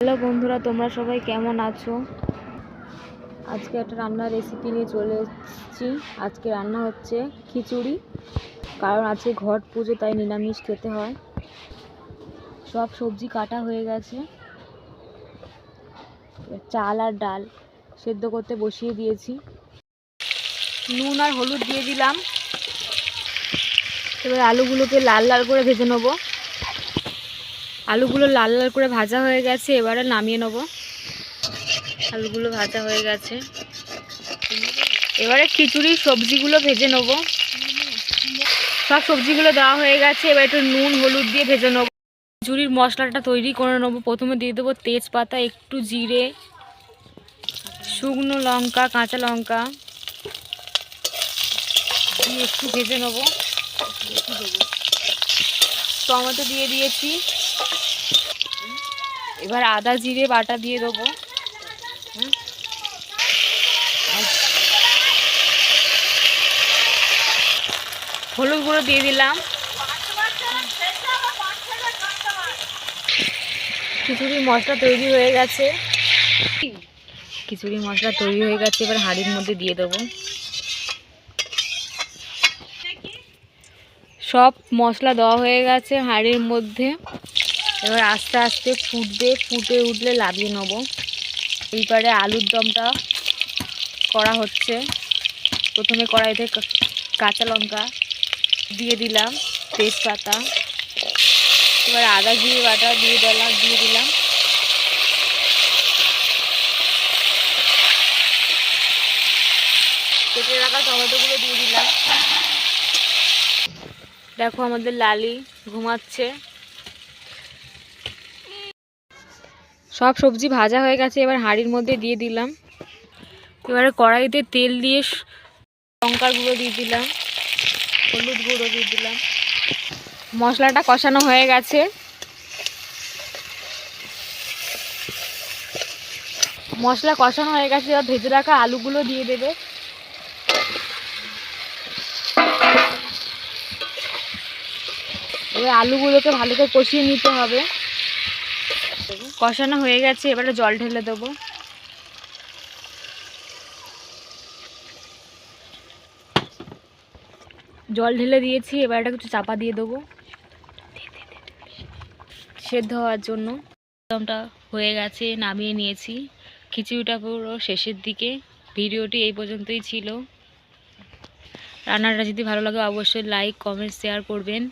Hello বন্ধুরা, তোমরা সবাই কেমন আছো? আজকে একটা রান্নার রেসিপি নিয়ে চলে এসেছি। আজকে রান্না হচ্ছে খিচুড়ি, কারণ আজকে ঘট পুজো, তাই নিরামিষ খেতে হয়। সব সবজি কাটা হয়ে গেছে, চাল আর ডাল সেদ্ধ করতে বসিয়ে দিয়েছি। নুন আর হলুদ দিয়ে দিলাম। এবার আলুগুলোকে লাল লাল করে ভেজে নেবো। আলুগুলো লাল লাল করে ভাজা হয়ে গেছে, এবারে নামিয়ে নেবো। আলুগুলো ভাজা হয়ে গেছে, এবারে খিচুড়ির সবজিগুলো ভেজে নেব। সব সবজিগুলো দেওয়া হয়ে গেছে, এবার একটু নুন হলুদ দিয়ে ভেজে নেব। খিচুড়ির মশলাটা তৈরি করে নেবো। প্রথমে দিয়ে দেবো তেজপাতা, একটু জিরে, শুকনো লঙ্কা, কাঁচা লঙ্কা দিয়ে একটু ভেজে নেবো। টমেটো দিয়ে দিয়েছি, এবার আদা জিরে বাটা দিয়ে দেবো। হলুদ গুঁড়ো দিয়ে দিলাম। খিচুড়ির মশলা তৈরি হয়ে গেছে। এবার হাঁড়ির মধ্যে দিয়ে দেবো। সব মশলা দেওয়া হয়ে গেছে হাঁড়ির মধ্যে। এবার আস্তে আস্তে ফুটবে, ফুটে উঠলে নামিয়ে নেব। এইবারে আলুর দমটা করা হচ্ছে। প্রথমে কড়াইতে কাঁচা লঙ্কা দিয়ে দিলাম, তেজপাতা, এবার আদা জিরে বাটা দিয়ে দিলাম। কেটে রাখা টমেটোগুলো দিয়ে দিলাম। দেখো আমাদের লালি ঘুমাচ্ছে। সব সবজি ভাজা হয়ে গেছে, এবার হাঁড়ির মধ্যে দিয়ে দিলাম। এবারে কড়াইতে তেল দিয়ে লঙ্কার গুঁড়ো দিয়ে দিলাম, হলুদ গুঁড়ো দিয়ে দিলাম। মশলাটা কষানো হয়ে গেছে। মশলা কষানো হয়ে গেছে, এবার ভেজে রাখা আলুগুলো দিয়ে দেবে। এবার আলুগুলোকে ভালো করে কষিয়ে নিতে হবে। কষানো হয়ে গেছে, এবারে জল ঢেলে দেবো। জল ঢেলে দিয়েছি, এবার এটা একটু চাপা দিয়ে দেবো সেদ্ধ হওয়ার জন্য। দমটা হয়ে গেছে, নামিয়ে নিয়েছি। খিচুড়িটা পুরো শেষের দিকে। ভিডিওটি এই পর্যন্তই ছিল। রান্নাটা যদি ভালো লাগে অবশ্যই লাইক কমেন্ট শেয়ার করবেন।